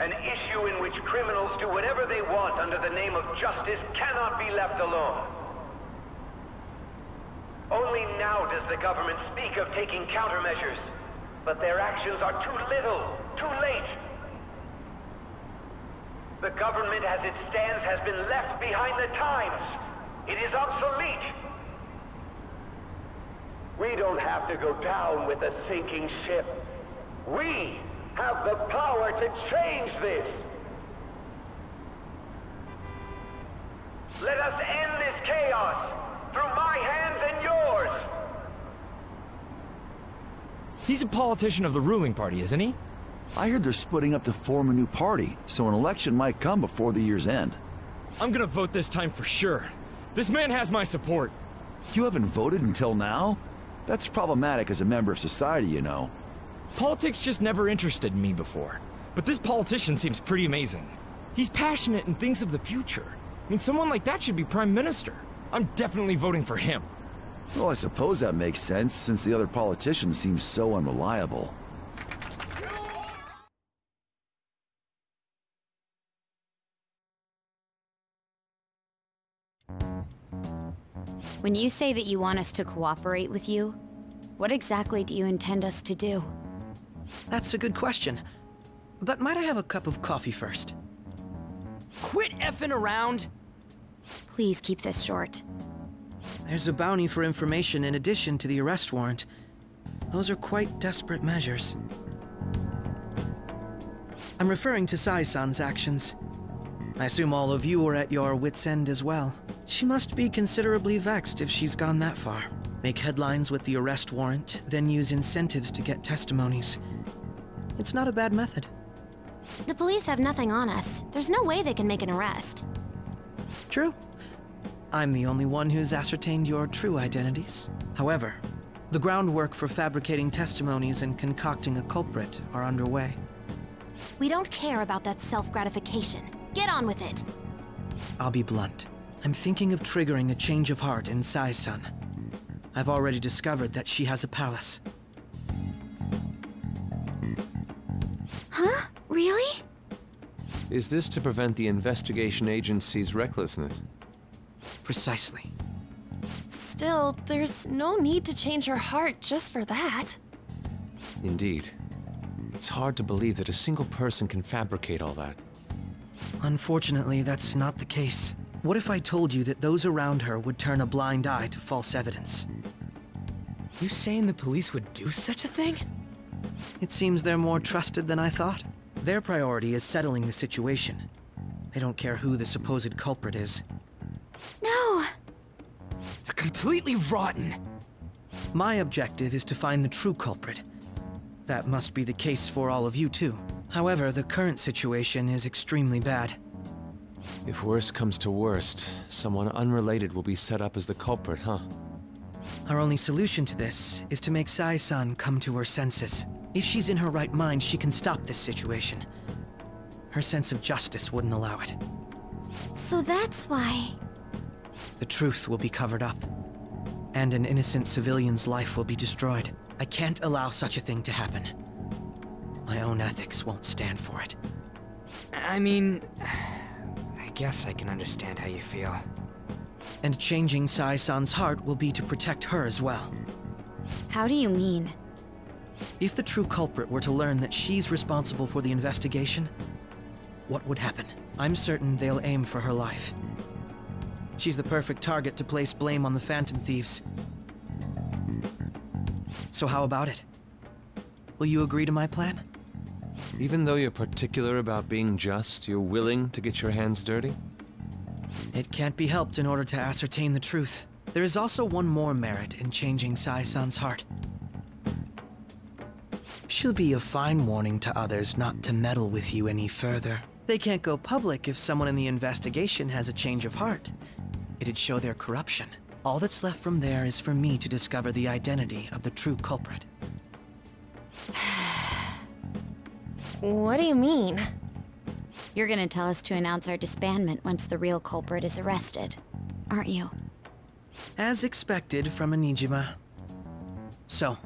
An issue in which criminals do whatever they want under the name of justice cannot be left alone. Only now does the government speak of taking countermeasures, but their actions are too little, too late. The government as it stands has been left behind the times. It is obsolete. We don't have to go down with a sinking ship. We have the power to change this. Let us end this chaos through my hands and yours. He's a politician of the ruling party, isn't he? I heard they're splitting up to form a new party, so an election might come before the year's end. I'm gonna vote this time for sure. This man has my support. You haven't voted until now? That's problematic as a member of society, you know. Politics just never interested me before. But this politician seems pretty amazing. He's passionate and thinks of the future. I mean, someone like that should be prime minister. I'm definitely voting for him. Well, I suppose that makes sense, since the other politicians seem so unreliable. When you say that you want us to cooperate with you, what exactly do you intend us to do? That's a good question. But might I have a cup of coffee first? Quit effing around! Please keep this short. There's a bounty for information in addition to the arrest warrant. Those are quite desperate measures. I'm referring to Sai-san's actions. I assume all of you are at your wits' end as well. She must be considerably vexed if she's gone that far. Make headlines with the arrest warrant, then use incentives to get testimonies. It's not a bad method. The police have nothing on us. There's no way they can make an arrest. True. I'm the only one who's ascertained your true identities. However, the groundwork for fabricating testimonies and concocting a culprit are underway. We don't care about that self-gratification. Get on with it. I'll be blunt. I'm thinking of triggering a change of heart in Sai-san. I've already discovered that she has a palace. Huh? Really? Is this to prevent the investigation agency's recklessness? Precisely. Still, there's no need to change her heart just for that. Indeed. It's hard to believe that a single person can fabricate all that. Unfortunately, that's not the case. What if I told you that those around her would turn a blind eye to false evidence? You saying the police would do such a thing? It seems they're more trusted than I thought. Their priority is settling the situation. They don't care who the supposed culprit is. No! They're completely rotten! My objective is to find the true culprit. That must be the case for all of you too. However, the current situation is extremely bad. If worst comes to worst, someone unrelated will be set up as the culprit, huh? Our only solution to this is to make Sai-san come to her senses. If she's in her right mind, she can stop this situation. Her sense of justice wouldn't allow it. So that's why... The truth will be covered up, and an innocent civilian's life will be destroyed. I can't allow such a thing to happen. My own ethics won't stand for it. I mean... I guess I can understand how you feel. And changing Sai-san's heart will be to protect her as well. How do you mean? If the true culprit were to learn that she's responsible for the investigation, what would happen? I'm certain they'll aim for her life. She's the perfect target to place blame on the Phantom Thieves. So how about it? Will you agree to my plan? Even though you're particular about being just, you're willing to get your hands dirty? It can't be helped in order to ascertain the truth. There is also one more merit in changing Sai-san's heart. She'll be a fine warning to others not to meddle with you any further. They can't go public if someone in the investigation has a change of heart. It'd show their corruption. All that's left from there is for me to discover the identity of the true culprit. What do you mean? You're gonna tell us to announce our disbandment once the real culprit is arrested, aren't you? As expected from a Nijima. So,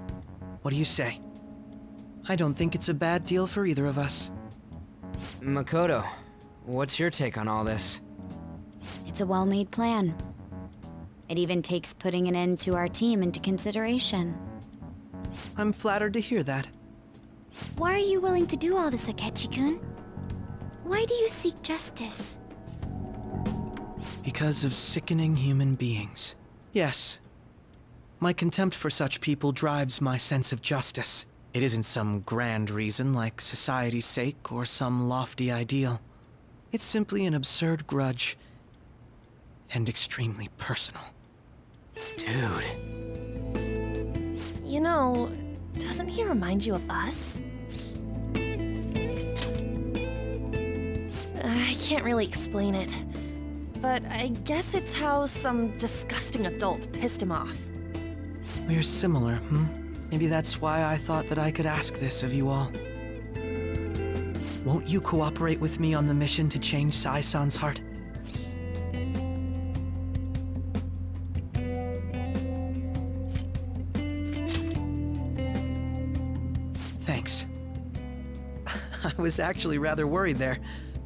what do you say? I don't think it's a bad deal for either of us. Makoto, what's your take on all this? It's a well-made plan. It even takes putting an end to our team into consideration. I'm flattered to hear that. Why are you willing to do all this, Akechi-kun? Why do you seek justice? Because of sickening human beings. Yes. My contempt for such people drives my sense of justice. It isn't some grand reason like society's sake or some lofty ideal. It's simply an absurd grudge. And extremely personal. Dude. You know, doesn't he remind you of us? I can't really explain it, but I guess it's how some disgusting adult pissed him off. We're similar, Maybe that's why I thought that I could ask this of you all. Won't you cooperate with me on the mission to change Sai-san's heart? Thanks. I was actually rather worried there.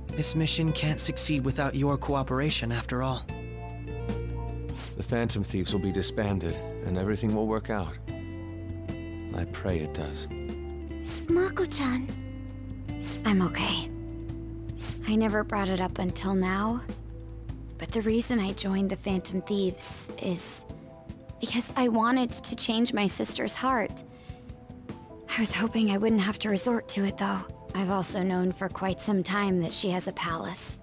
This mission can't succeed without your cooperation, after all. The Phantom Thieves will be disbanded, and everything will work out. I pray it does. Mako-chan. I'm okay. I never brought it up until now, but the reason I joined the Phantom Thieves is because I wanted to change my sister's heart. I was hoping I wouldn't have to resort to it, though. I've also known for quite some time that she has a palace.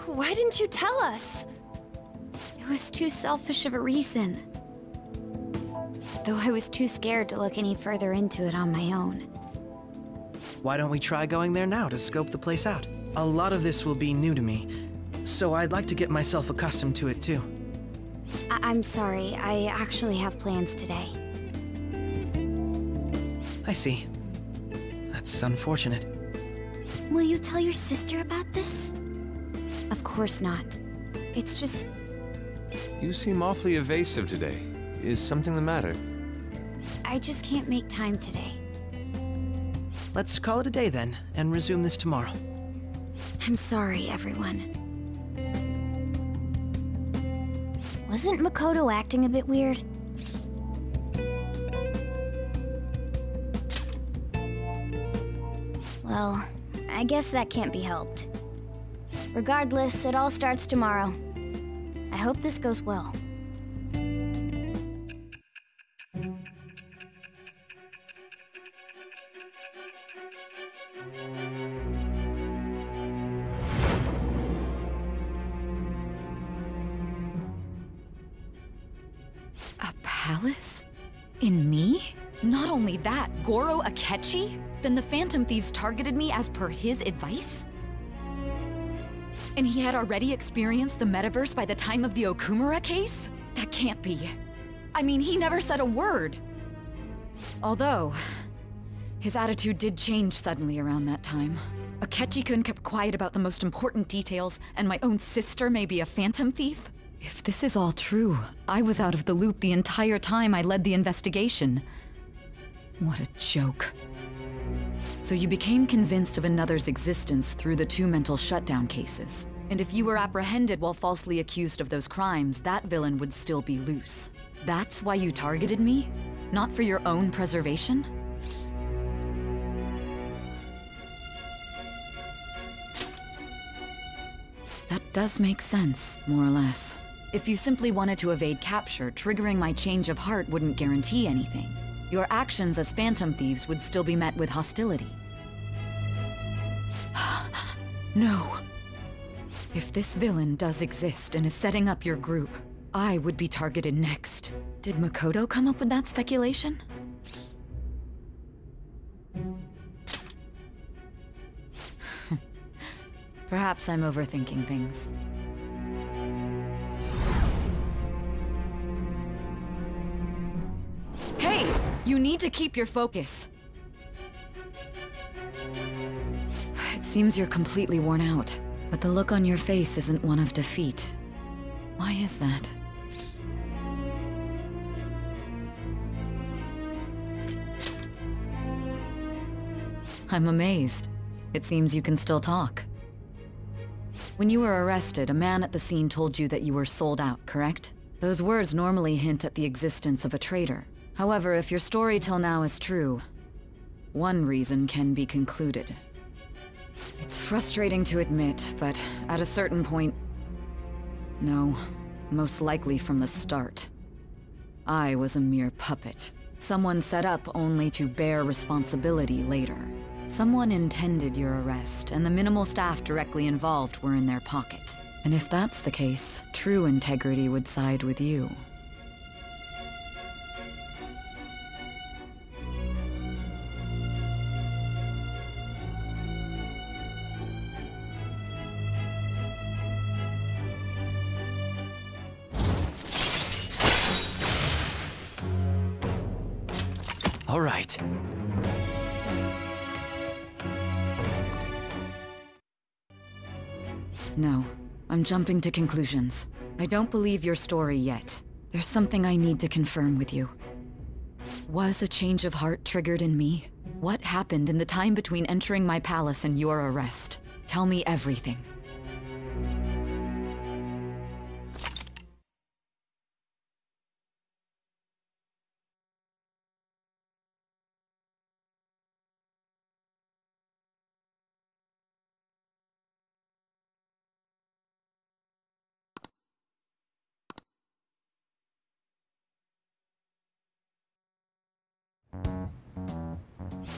Why didn't you tell us? It was too selfish of a reason. Though I was too scared to look any further into it on my own. Why don't we try going there now to scope the place out? A lot of this will be new to me, so I'd like to get myself accustomed to it too. I'm sorry, I actually have plans today. I see. That's unfortunate. Will you tell your sister about this? Of course not. It's just... You seem awfully evasive today. Is something the matter? I just can't make time today. Let's call it a day then, and resume this tomorrow. I'm sorry, everyone. Wasn't Makoto acting a bit weird? Well, I guess that can't be helped. Regardless, it all starts tomorrow. I hope this goes well. A palace? In me? Not only that, Goro Akechi? Then the Phantom Thieves targeted me as per his advice? And he had already experienced the metaverse by the time of the Okumura case? That can't be. I mean, he never said a word. Although, his attitude did change suddenly around that time. Akechi-kun kept quiet about the most important details, and my own sister may be a Phantom Thief? If this is all true, I was out of the loop the entire time I led the investigation. What a joke. So you became convinced of another's existence through the 2 mental shutdown cases. And if you were apprehended while falsely accused of those crimes, that villain would still be loose. That's why you targeted me? Not for your own preservation? That does make sense, more or less. If you simply wanted to evade capture, triggering my change of heart wouldn't guarantee anything. Your actions as Phantom Thieves would still be met with hostility. No. If this villain does exist and is setting up your group, I would be targeted next. Did Makoto come up with that speculation? Perhaps I'm overthinking things. Hey! You need to keep your focus. It seems you're completely worn out, but the look on your face isn't one of defeat. Why is that? I'm amazed. It seems you can still talk. When you were arrested, a man at the scene told you that you were sold out, correct? Those words normally hint at the existence of a traitor. However, if your story till now is true, one reason can be concluded. It's frustrating to admit, but at a certain point... No, most likely from the start. I was a mere puppet. Someone set up only to bear responsibility later. Someone intended your arrest, and the minimal staff directly involved were in their pocket. And if that's the case, true integrity would side with you. All right. No, I'm jumping to conclusions. I don't believe your story yet. There's something I need to confirm with you. Was a change of heart triggered in me? What happened in the time between entering my palace and your arrest? Tell me everything.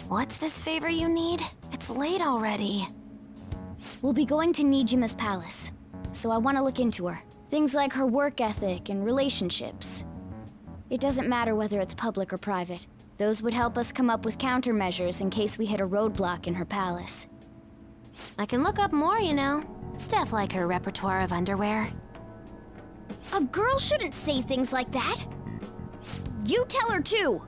What's this favor you need? It's late already. We'll be going to Nijima's palace, so I want to look into her. Things like her work ethic and relationships. It doesn't matter whether it's public or private. Those would help us come up with countermeasures in case we hit a roadblock in her palace. I can look up more, you know. Stuff like her repertoire of underwear. A girl shouldn't say things like that. You tell her too!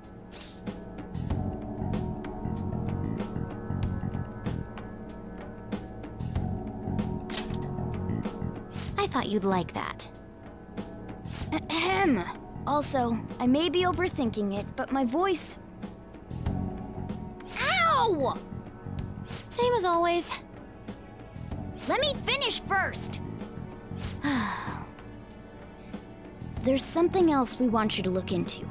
I thought you'd like that. Ahem. Also, I may be overthinking it, but my voice... Ow! Same as always. Let me finish first! There's something else we want you to look into.